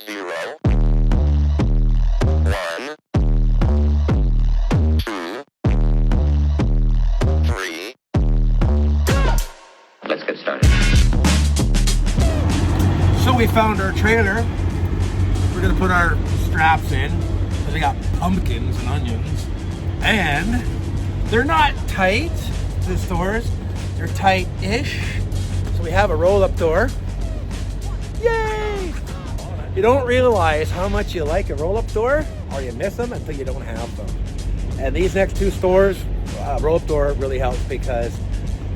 0, 1, 2, 3. Let's get started. So we found our trailer. We're gonna put our straps in because we got pumpkins and onions, and they're not tight. The stores, they're tight-ish. So we have a roll-up door. Yay! You don't realize how much you like a roll-up door, or you miss them until you don't have them. And these next two stores, roll-up door really helps because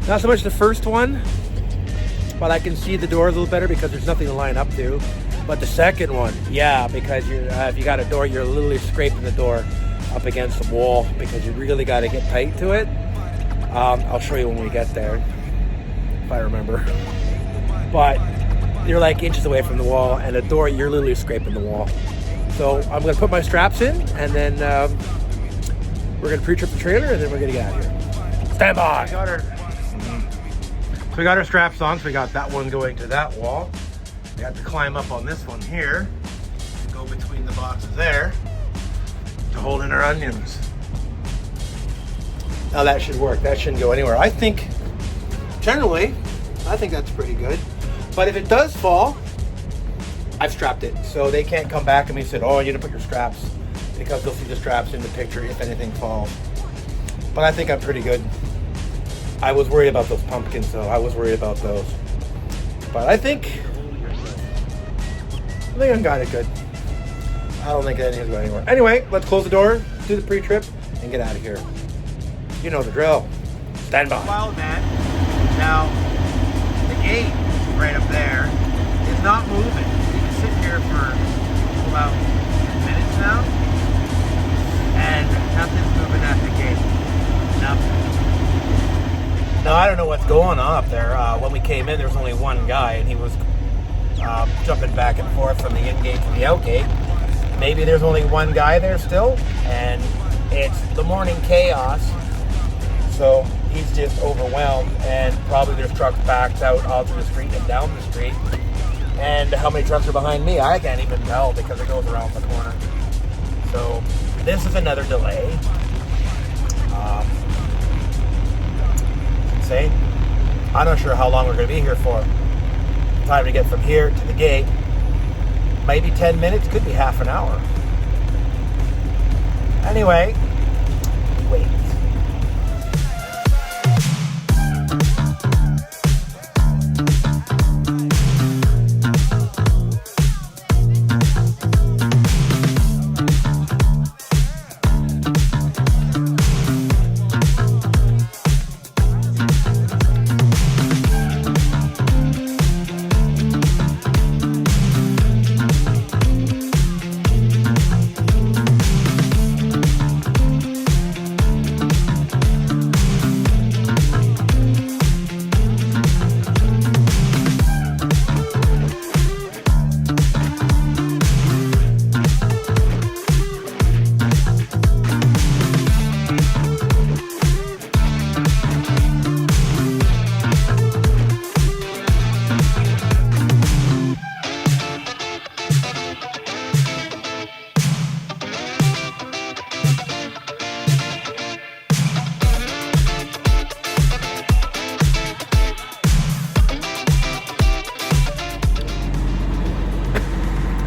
not so much the first one, but I can see the door a little better because there's nothing to line up to. But the second one, yeah, because you're, if you got a door, you're literally scraping the door up against the wall because you really got to get tight to it. I'll show you when we get there, if I remember. But you're like inches away from the wall, and the door, you're literally scraping the wall. So I'm gonna put my straps in, and then we're gonna pre-trip the trailer, and then we're gonna get out of here. Stand by. So we got our straps on, so we got that one going to that wall. We have to climb up on this one here, and go between the boxes there to hold in our onions. Now that should work. That shouldn't go anywhere. I think, generally, I think that's pretty good. But if it does fall, I've strapped it. So they can't come back and me said, oh, you didn't put your straps, because they'll see the straps in the picture if anything falls. But I think I'm pretty good. I was worried about those pumpkins though. I was worried about those. But I think I got it good. I don't think anything's going anywhere. Anyway, let's close the door, do the pre-trip, and get out of here. You know the drill. Stand by. Wild man. Now, the gate right up there is not moving. We've been sitting here for about 10 minutes now, and nothing's moving at the gate. Nothing. Now, I don't know what's going on up there. When we came in, there was only one guy, and he was jumping back and forth from the in gate to the out gate. Maybe there's only one guy there still, and it's the morning chaos. So he's just overwhelmed, and probably there's trucks backed out onto the street and down the street. And how many trucks are behind me? I can't even tell because it goes around the corner. So this is another delay. It's insane. I'm not sure how long we're going to be here for. Time to get from here to the gate. Maybe 10 minutes, could be half an hour. Anyway, wait.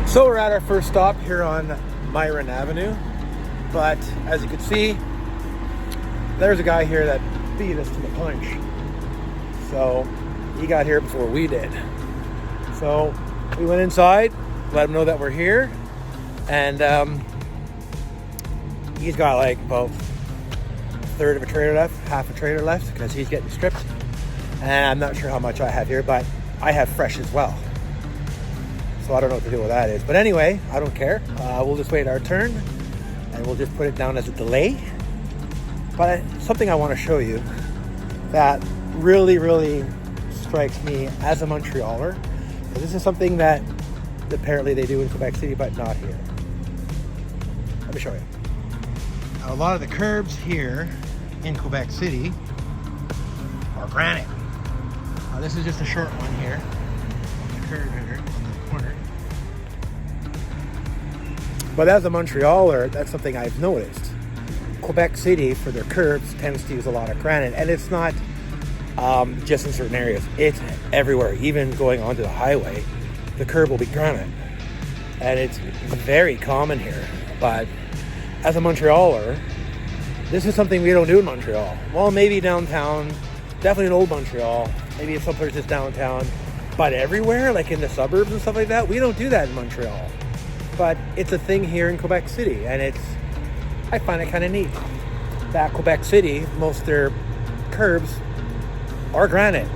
So we're at our first stop here on Myron Avenue, but as you can see, there's a guy here that beat us to the punch. So he got here before we did. So we went inside, let him know that we're here, and he's got like about a third of a trailer left, half a trailer left, because he's getting stripped. And I'm not sure how much I have here, but I have fresh as well. So I don't know what the deal with that is. But anyway, I don't care. We'll just wait our turn, and we'll just put it down as a delay. But something I want to show you that really, really strikes me as a Montrealer. This is something that apparently they do in Quebec City, but not here. Let me show you. Now, a lot of the curbs here in Quebec City are granite. This is just a short one here. On the curb here, on the corner. But as a Montrealer, that's something I've noticed. Quebec City, for their curbs, tends to use a lot of granite, and it's not just in certain areas. It's everywhere. Even going onto the highway, the curb will be granite, and it's very common here. But as a Montrealer, this is something we don't do in Montreal. Well, maybe downtown, definitely in old Montreal, maybe in some places downtown, but everywhere, like in the suburbs and stuff like that, we don't do that in Montreal. But it's a thing here in Quebec City, and I find it kind of neat that Quebec City, most of their curbs are granite.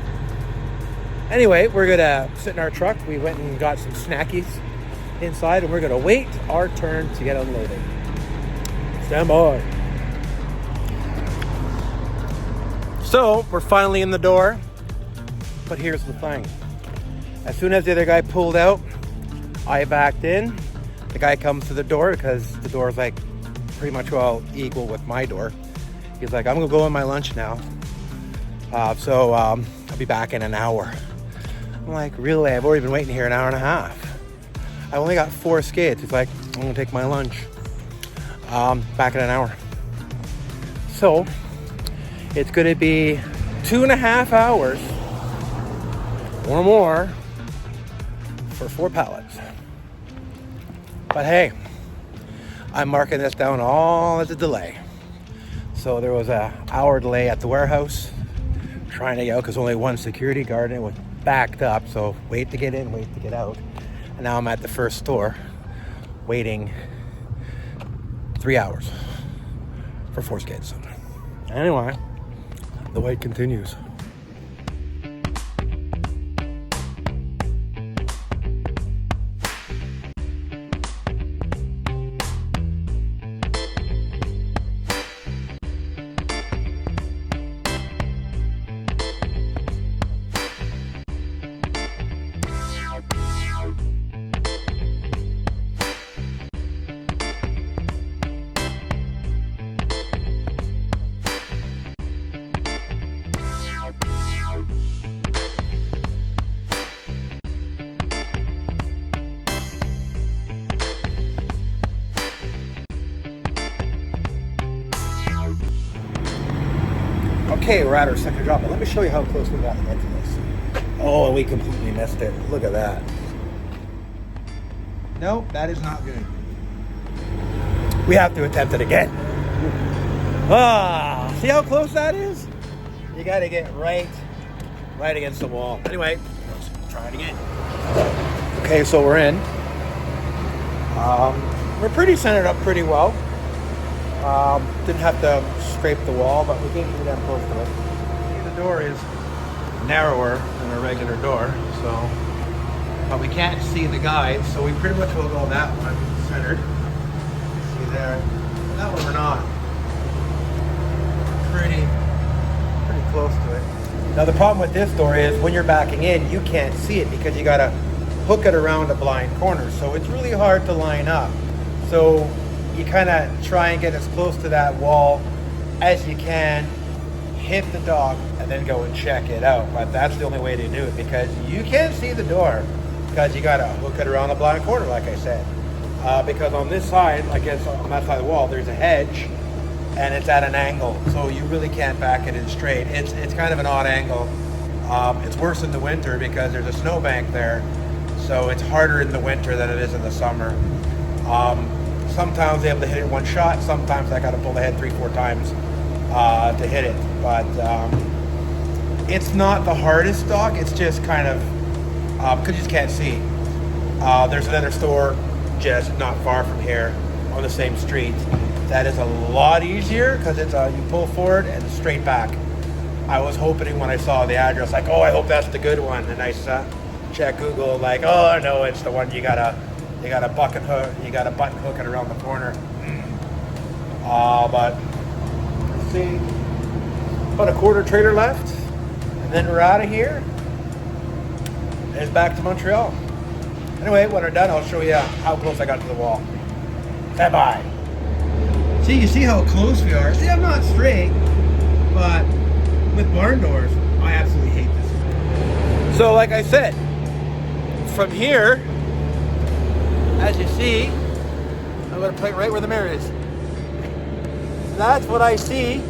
Anyway, we're gonna sit in our truck. We went and got some snackies inside, and we're gonna wait our turn to get unloaded. Stand by. So we're finally in the door, but here's the thing. As soon as the other guy pulled out, I backed in. The guy comes to the door because the door is like pretty much all equal with my door. He's like, I'm gonna go on my lunch now. So I'll be back in an hour. I'm like, really? I've already been waiting here an hour and a half. I only got 4 skates. He's like, I'm gonna take my lunch. Back in an hour. So it's gonna be 2.5 hours or more for 4 pallets. But hey, I'm marking this down all as a delay. So there was an hour delay at the warehouse trying to get out because only one security guard and it was backed up. So wait to get in, wait to get out. And now I'm at the first store waiting 3 hours for 4 skates. Anyway, the wait continues. Okay, we're at our second drop, but let me show you how close we got to get to this. Oh, and we completely missed it. Look at that. No, that is not good. We have to attempt it again. See how close that is? You got to get right against the wall. Anyway, let's try it again. Okay, so we're in. We're pretty centered up pretty well. Didn't have to scrape the wall, but we came pretty damn close to it. See, the door is narrower than a regular door, so, but we can't see the guides, so we pretty much will go that one centered. See there? That one we're not. Pretty close to it. Now the problem with this door is when you're backing in, you can't see it because you gotta hook it around a blind corner, so it's really hard to line up. So you kind of try and get as close to that wall as you can, hit the dock, and then go and check it out. But that's the only way to do it because you can't see the door because you got to hook it around the blind corner, like I said. Because on this side, I guess on that side of the wall, there's a hedge, and it's at an angle, so you really can't back it in straight. It's kind of an odd angle. It's worse in the winter because there's a snowbank there, so it's harder in the winter than it is in the summer. Sometimes they're able to hit it in one shot. Sometimes I got to pull the head 3-4 times to hit it. But it's not the hardest dock. It's just kind of because you just can't see. There's another store just not far from here on the same street. That is a lot easier because it's you pull forward and straight back. I was hoping when I saw the address, like, oh, I hope that's the good one. And I check Google, like, oh no, it's the one you got a bucket hook, you got a button hook it around the corner. But let's see, about a quarter trailer left, and then we're out of here. And it's back to Montreal. Anyway, when we're done, I'll show you how close I got to the wall. Stand by. See, you see how close we are. See, I'm not straight, but with barn doors, I absolutely hate this. So, like I said, from here, as you see, I'm going to put it right where the mirror is. So that's what I see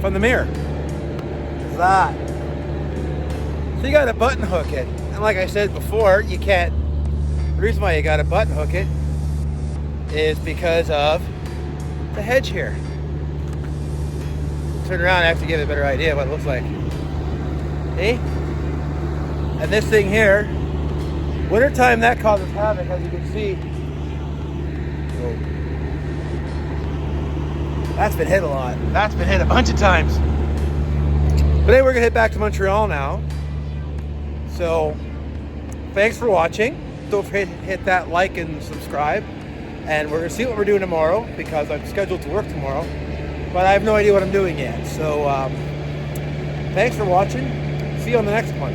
from the mirror. Is that. So you got to button hook it. And like I said before, you can't. The reason why you got to button hook it is because of the hedge here. Turn around, I have to get a better idea of what it looks like. See? And this thing here, wintertime, that causes havoc, as you can see. Oh. That's been hit a lot. That's been hit a bunch of times. But anyway, we're gonna head back to Montreal now. So, thanks for watching. Don't forget to hit that like and subscribe. And we're gonna see what we're doing tomorrow, because I'm scheduled to work tomorrow. But I have no idea what I'm doing yet. So, thanks for watching. See you on the next one.